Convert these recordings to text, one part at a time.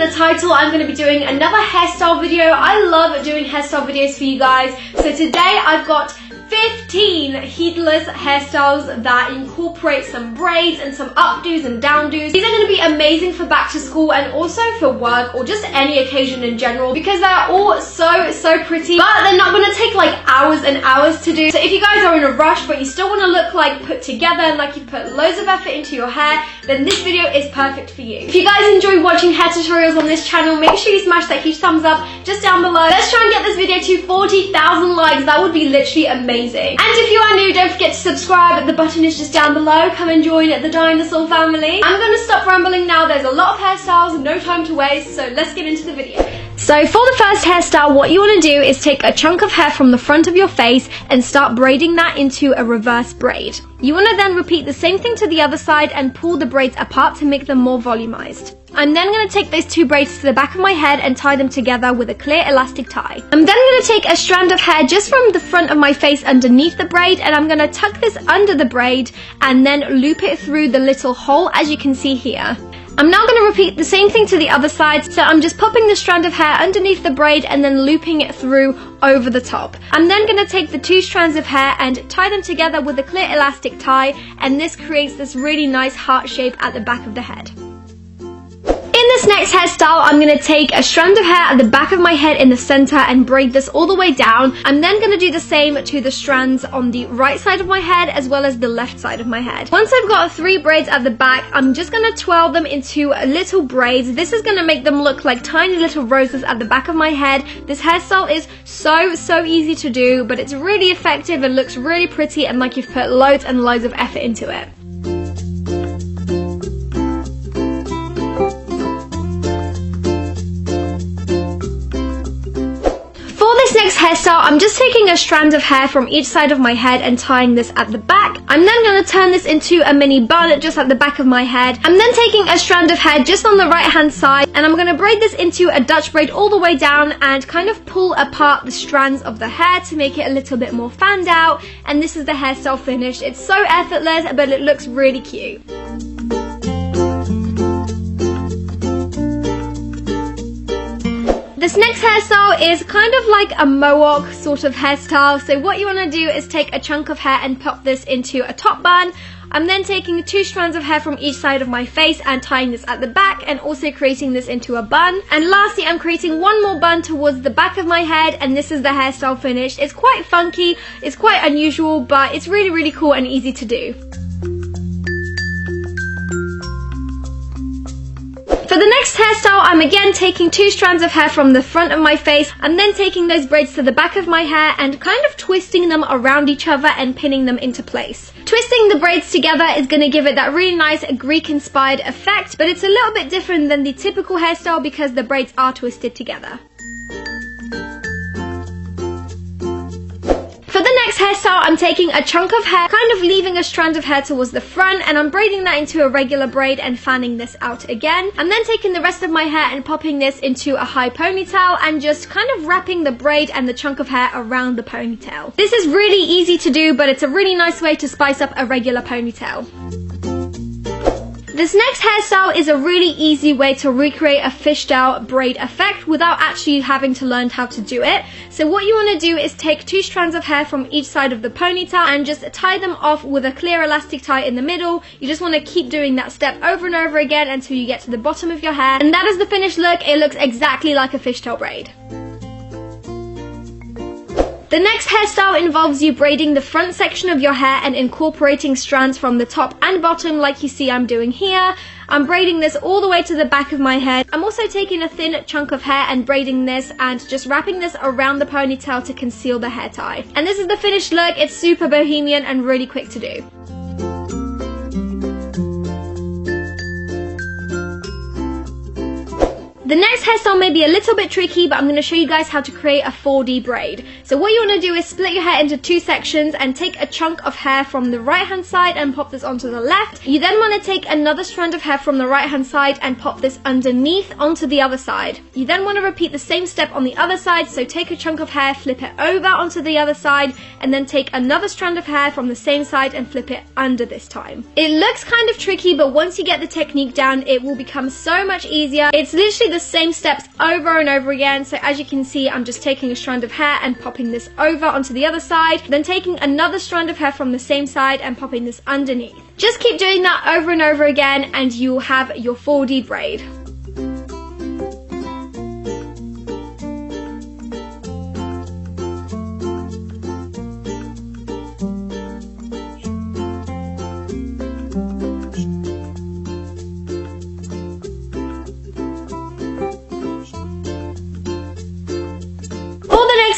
the title, I'm going to be doing another hairstyle video. I love doing hairstyle videos for you guys. So today I've got 15 heatless hairstyles that incorporate some braids and some updos and downdos. These are going to be amazing for back to school and also for work or just any occasion in general because they're all so pretty, but they're not going to take like hours and hours to do. So if you guys are in a rush but you still want to look like put together and like you put loads of effort into your hair, then this video is perfect for you. If you guys enjoy watching hair tutorials on this channel, make sure you smash that huge thumbs up just down below. Let's try and get this video to 40,000 likes. That would be literally amazing. And if you are new, don't forget to subscribe. The button is just down below. Come and join the dinosaur family. I'm going to stop rambling now. There's a lot of hairstyles, no time to waste, so let's get into the video. So for the first hairstyle, what you want to do is take a chunk of hair from the front of your face and start braiding that into a reverse braid. You want to then repeat the same thing to the other side and pull the braids apart to make them more volumized. I'm then going to take those two braids to the back of my head and tie them together with a clear elastic tie. I'm then going to take a strand of hair just from the front of my face underneath the braid, and I'm going to tuck this under the braid and then loop it through the little hole as you can see here. I'm now going to repeat the same thing to the other side, so I'm just popping the strand of hair underneath the braid and then looping it through over the top. I'm then going to take the two strands of hair and tie them together with a clear elastic tie, and this creates this really nice heart shape at the back of the head. In this next hairstyle, I'm going to take a strand of hair at the back of my head in the center and braid this all the way down. I'm then going to do the same to the strands on the right side of my head as well as the left side of my head. Once I've got 3 braids at the back, I'm just going to twirl them into little braids. This is going to make them look like tiny little roses at the back of my head. This hairstyle is so easy to do, but it's really effective and looks really pretty and like you've put loads and loads of effort into it. Next hairstyle, I'm just taking a strand of hair from each side of my head and tying this at the back. I'm then going to turn this into a mini bun just at the back of my head. I'm then taking a strand of hair just on the right hand side and I'm going to braid this into a Dutch braid all the way down and kind of pull apart the strands of the hair to make it a little bit more fanned out, and this is the hairstyle finished. It's so effortless but it looks really cute. This next hairstyle is kind of like a mohawk sort of hairstyle. So what you want to do is take a chunk of hair and pop this into a top bun. I'm then taking 2 strands of hair from each side of my face and tying this at the back and also creating this into a bun. And lastly, I'm creating one more bun towards the back of my head, and this is the hairstyle finished. It's quite funky, it's quite unusual, but it's really cool and easy to do. For the next hairstyle, I'm again taking 2 strands of hair from the front of my face and then taking those braids to the back of my hair and kind of twisting them around each other and pinning them into place. Twisting the braids together is going to give it that really nice Greek-inspired effect, but it's a little bit different than the typical hairstyle because the braids are twisted together. For the next hairstyle, I'm taking a chunk of hair, kind of leaving a strand of hair towards the front, and I'm braiding that into a regular braid and fanning this out again. I'm then taking the rest of my hair and popping this into a high ponytail and just kind of wrapping the braid and the chunk of hair around the ponytail. This is really easy to do, but it's a really nice way to spice up a regular ponytail. This next hairstyle is a really easy way to recreate a fishtail braid effect without actually having to learn how to do it. So what you want to do is take 2 strands of hair from each side of the ponytail and just tie them off with a clear elastic tie in the middle. You just want to keep doing that step over and over again until you get to the bottom of your hair. And that is the finished look. It looks exactly like a fishtail braid. The next hairstyle involves you braiding the front section of your hair and incorporating strands from the top and bottom like you see I'm doing here. I'm braiding this all the way to the back of my head. I'm also taking a thin chunk of hair and braiding this and just wrapping this around the ponytail to conceal the hair tie. And this is the finished look. It's super bohemian and really quick to do. The next hairstyle may be a little bit tricky, but I'm going to show you guys how to create a 4D braid. So what you want to do is split your hair into 2 sections and take a chunk of hair from the right hand side and pop this onto the left. You then want to take another strand of hair from the right hand side and pop this underneath onto the other side. You then want to repeat the same step on the other side, so take a chunk of hair, flip it over onto the other side, and then take another strand of hair from the same side and flip it under this time. It looks kind of tricky, but once you get the technique down, it will become so much easier. It's literally the same steps over and over again. So as you can see, I'm just taking a strand of hair and popping this over onto the other side, then taking another strand of hair from the same side and popping this underneath. Just keep doing that over and over again and you'll have your 4D braid.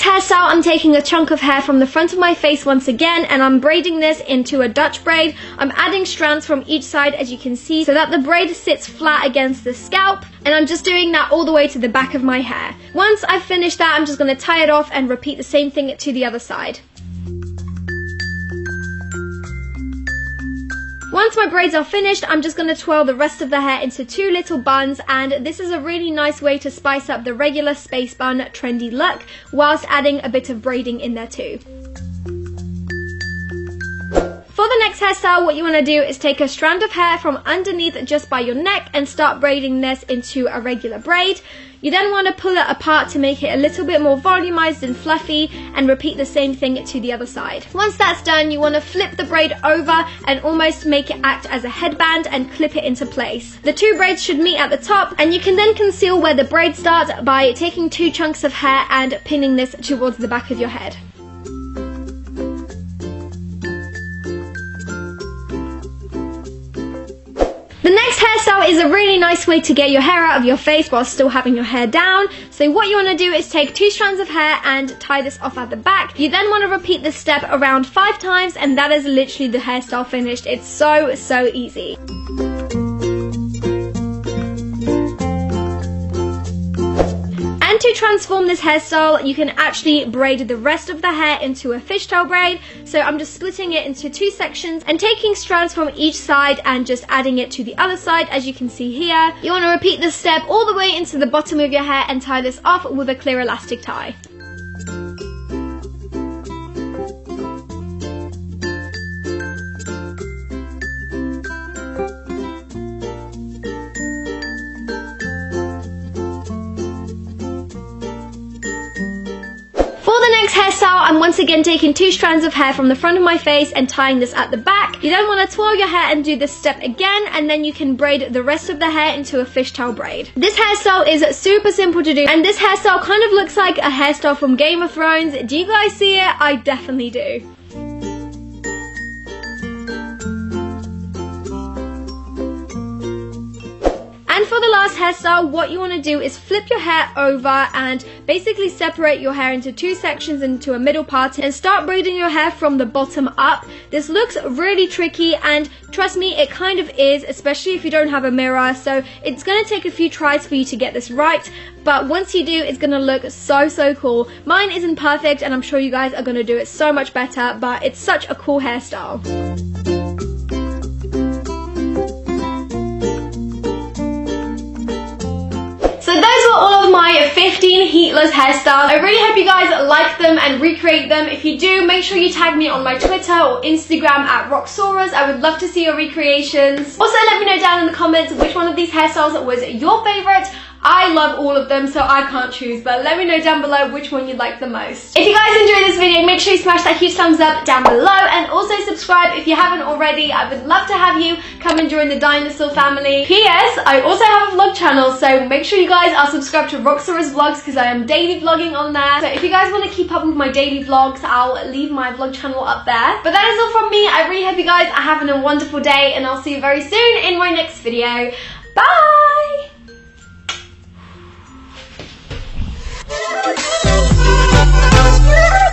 Hairstyle, I'm taking a chunk of hair from the front of my face once again and I'm braiding this into a Dutch braid. I'm adding strands from each side, as you can see, so that the braid sits flat against the scalp, and I'm just doing that all the way to the back of my hair. Once I've finished that, I'm just going to tie it off and repeat the same thing to the other side. Once my braids are finished, I'm just going to twirl the rest of the hair into 2 little buns, and this is a really nice way to spice up the regular space bun trendy look whilst adding a bit of braiding in there too. For the next hairstyle, what you want to do is take a strand of hair from underneath just by your neck and start braiding this into a regular braid. You then want to pull it apart to make it a little bit more volumized and fluffy, and repeat the same thing to the other side. Once that's done, you want to flip the braid over and almost make it act as a headband and clip it into place. The 2 braids should meet at the top, and you can then conceal where the braid starts by taking 2 chunks of hair and pinning this towards the back of your head. The next hairstyle is a really nice way to get your hair out of your face while still having your hair down. So what you want to do is take 2 strands of hair and tie this off at the back. You then want to repeat this step around 5 times, and that is literally the hairstyle finished. It's so easy. And to transform this hairstyle, you can actually braid the rest of the hair into a fishtail braid. So I'm just splitting it into 2 sections and taking strands from each side and just adding it to the other side, as you can see here. You want to repeat this step all the way into the bottom of your hair and tie this off with a clear elastic tie. Hairstyle, I'm once again taking 2 strands of hair from the front of my face and tying this at the back. You then want to twirl your hair and do this step again, and then you can braid the rest of the hair into a fishtail braid. This hairstyle is super simple to do, and this hairstyle kind of looks like a hairstyle from Game of Thrones. Do you guys see it? I definitely do. And for the last hairstyle, what you want to do is flip your hair over and basically separate your hair into 2 sections into a middle part and start braiding your hair from the bottom up. This looks really tricky, and trust me, it kind of is, especially if you don't have a mirror. So it's going to take a few tries for you to get this right, but once you do, it's going to look so cool. Mine isn't perfect, and I'm sure you guys are going to do it so much better, but it's such a cool hairstyle. All of my 15 heatless hairstyles. I really hope you guys like them and recreate them. If you do, make sure you tag me on my Twitter or Instagram at Roxauras. I would love to see your recreations. Also, let me know down in the comments which one of these hairstyles was your favorite. I love all of them, so I can't choose, but let me know down below which one you like the most. If you guys enjoyed this video, make sure you smash that huge thumbs up down below, and also subscribe if you haven't already. I would love to have you come and join the dinosaur family. P.S. I also have a vlog channel, so make sure you guys are subscribed to Roxauras Vlogs because I am daily vlogging on there. So if you guys want to keep up with my daily vlogs, I'll leave my vlog channel up there. But that is all from me. I really hope you guys are having a wonderful day, and I'll see you very soon in my next video. Bye! Thank you.